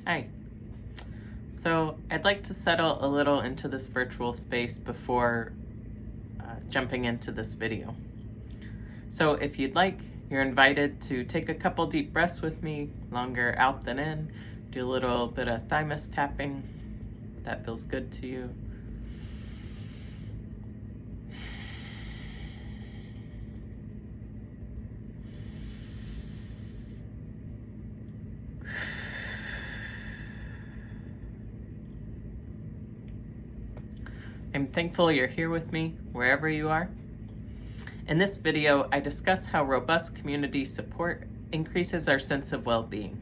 Hi. So I'd like to settle a little into this virtual space before jumping into this video. So if you'd like, you're invited to take a couple deep breaths with me, longer out than in, do a little bit of thymus tapping, if that feels good to you. I'm thankful you're here with me, wherever you are. In this video, I discuss how robust community support increases our sense of well-being.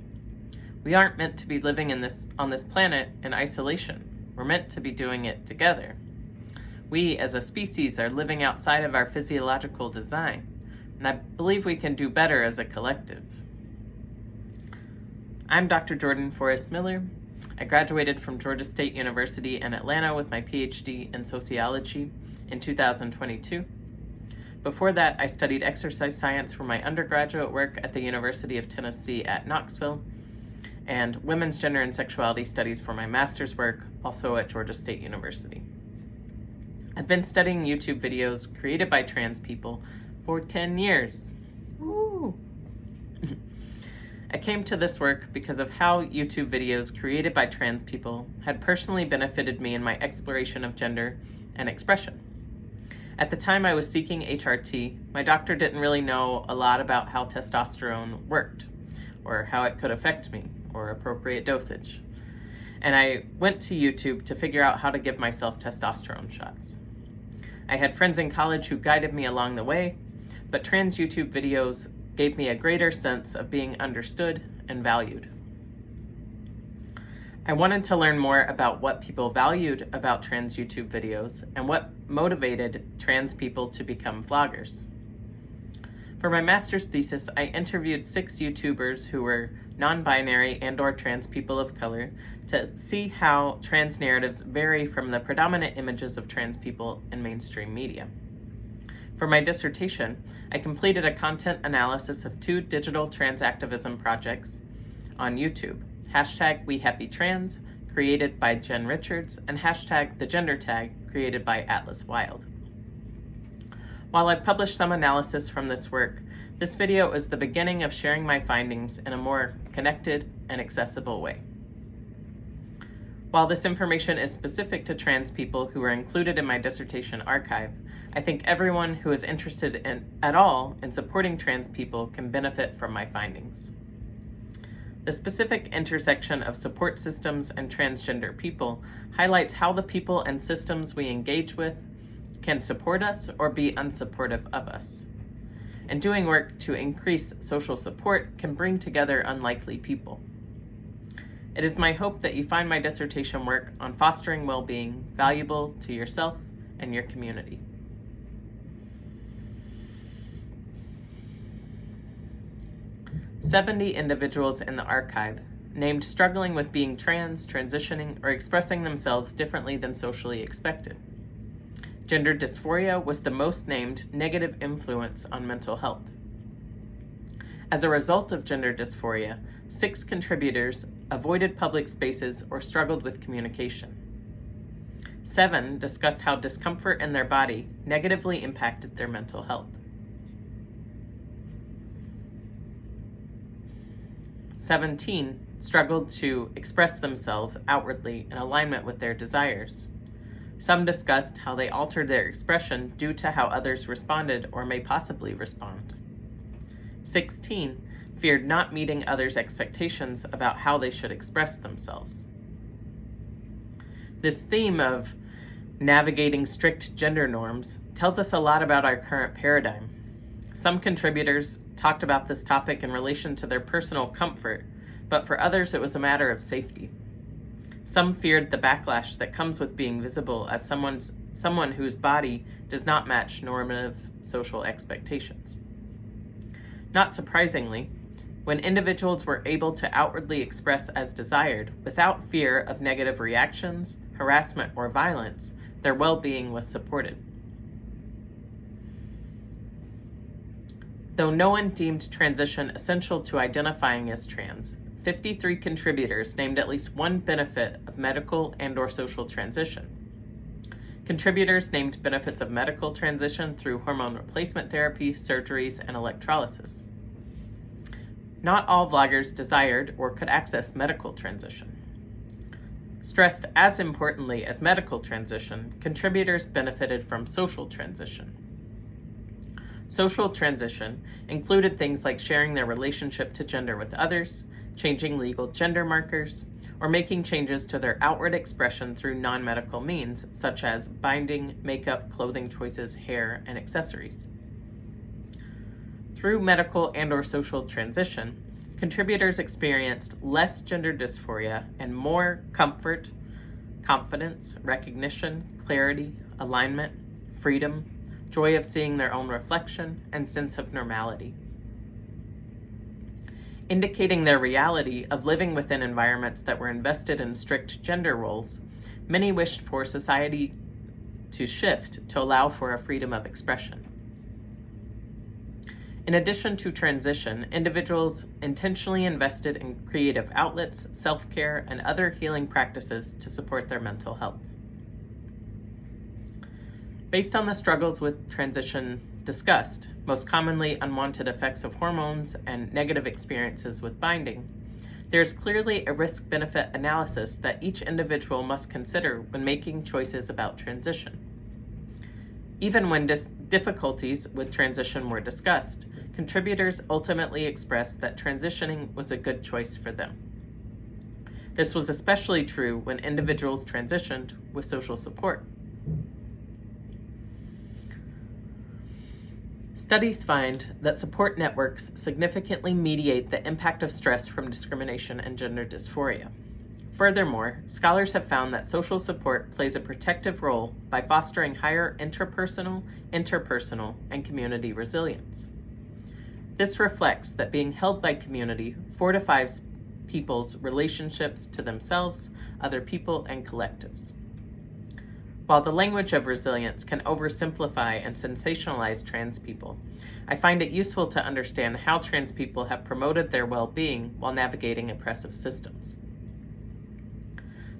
We aren't meant to be living on this planet in isolation. We're meant to be doing it together. We, as a species, are living outside of our physiological design, and I believe we can do better as a collective. I'm Dr. Jordan Forrest Miller. I graduated from Georgia State University in Atlanta with my PhD in sociology in 2022. Before that, I studied exercise science for my undergraduate work at the University of Tennessee at Knoxville, and women's gender and sexuality studies for my master's work, also at Georgia State University. I've been studying YouTube videos created by trans people for 10 years. Woo! I came to this work because of how YouTube videos created by trans people had personally benefited me in my exploration of gender and expression. At the time I was seeking HRT, my doctor didn't really know a lot about how testosterone worked, or how it could affect me, or appropriate dosage. And I went to YouTube to figure out how to give myself testosterone shots. I had friends in college who guided me along the way, but trans YouTube videos gave me a greater sense of being understood and valued. I wanted to learn more about what people valued about trans YouTube videos and what motivated trans people to become vloggers. For my master's thesis, I interviewed 6 YouTubers who were non-binary and/or trans people of color to see how trans narratives vary from the predominant images of trans people in mainstream media. For my dissertation, I completed a content analysis of 2 digital trans activism projects on YouTube, #WeHappyTrans, created by Jen Richards, and #TheGenderTag, created by Atlas Wild. While I've published some analysis from this work, this video is the beginning of sharing my findings in a more connected and accessible way. While this information is specific to trans people who are included in my dissertation archive, I think everyone who is interested at all in supporting trans people can benefit from my findings. The specific intersection of support systems and transgender people highlights how the people and systems we engage with can support us or be unsupportive of us. And doing work to increase social support can bring together unlikely people. It is my hope that you find my dissertation work on fostering well-being valuable to yourself and your community. "70 individuals in the archive named struggling with being trans, transitioning, or expressing themselves differently than socially expected. Gender dysphoria was the most named negative influence on mental health. As a result of gender dysphoria, 6 contributors avoided public spaces or struggled with communication. 7 discussed how discomfort in their body negatively impacted their mental health. 17 struggled to express themselves outwardly in alignment with their desires. Some discussed how they altered their expression due to how others responded or may possibly respond. 16 feared not meeting others' expectations about how they should express themselves." This theme of navigating strict gender norms tells us a lot about our current paradigm. Some contributors talked about this topic in relation to their personal comfort, but for others it was a matter of safety. Some feared the backlash that comes with being visible as someone whose body does not match normative social expectations. Not surprisingly, when individuals were able to outwardly express as desired without fear of negative reactions, harassment, or violence, their well-being was supported. Though no one deemed transition essential to identifying as trans, 53 contributors named at least one benefit of medical and/or social transition. Contributors named benefits of medical transition through hormone replacement therapy, surgeries, and electrolysis. Not all vloggers desired or could access medical transition. Stressed as importantly as medical transition, contributors benefited from social transition. Social transition included things like sharing their relationship to gender with others, changing legal gender markers, or making changes to their outward expression through non-medical means, such as binding, makeup, clothing choices, hair, and accessories. Through medical and/or social transition, contributors experienced less gender dysphoria and more comfort, confidence, recognition, clarity, alignment, freedom, joy of seeing their own reflection, and sense of normality. Indicating their reality of living within environments that were invested in strict gender roles, many wished for society to shift to allow for a freedom of expression. In addition to transition, individuals intentionally invested in creative outlets, self-care, and other healing practices to support their mental health. Based on the struggles with transition discussed, most commonly unwanted effects of hormones and negative experiences with binding, there's clearly a risk-benefit analysis that each individual must consider when making choices about transition. Even when difficulties with transition were discussed, contributors ultimately expressed that transitioning was a good choice for them. This was especially true when individuals transitioned with social support. Studies find that support networks significantly mediate the impact of stress from discrimination and gender dysphoria. Furthermore, scholars have found that social support plays a protective role by fostering higher intrapersonal, interpersonal, and community resilience. This reflects that being held by community fortifies people's relationships to themselves, other people, and collectives. While the language of resilience can oversimplify and sensationalize trans people, I find it useful to understand how trans people have promoted their well-being while navigating oppressive systems.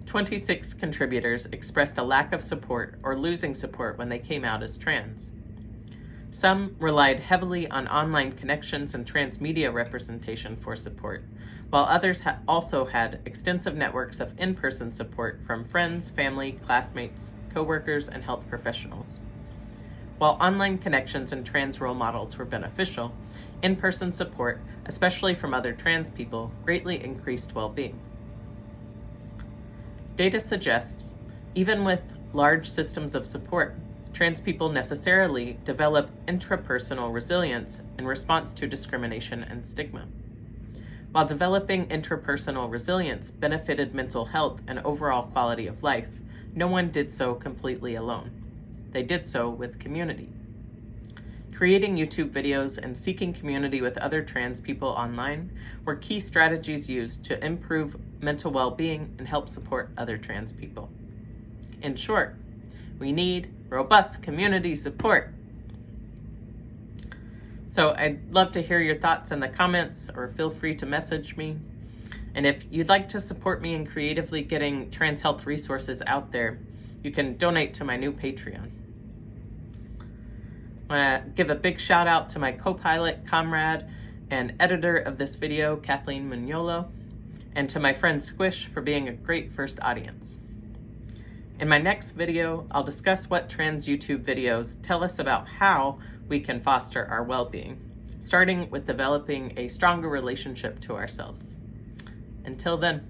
26 contributors expressed a lack of support or losing support when they came out as trans. Some relied heavily on online connections and trans media representation for support, while others also had extensive networks of in-person support from friends, family, classmates, coworkers, and health professionals. While online connections and trans role models were beneficial, in-person support, especially from other trans people, greatly increased well-being. Data suggests, even with large systems of support, trans people necessarily develop intrapersonal resilience in response to discrimination and stigma. While developing intrapersonal resilience benefited mental health and overall quality of life, no one did so completely alone. They did so with community. Creating YouTube videos and seeking community with other trans people online were key strategies used to improve mental well-being and help support other trans people. In short, we need robust community support. So I'd love to hear your thoughts in the comments, or feel free to message me. And if you'd like to support me in creatively getting trans health resources out there, you can donate to my new Patreon. I want to give a big shout out to my co-pilot, comrade, and editor of this video, Kathleen Mugnolo, and to my friend Squish for being a great first audience. In my next video, I'll discuss what trans YouTube videos tell us about how we can foster our well-being, starting with developing a stronger relationship to ourselves. Until then.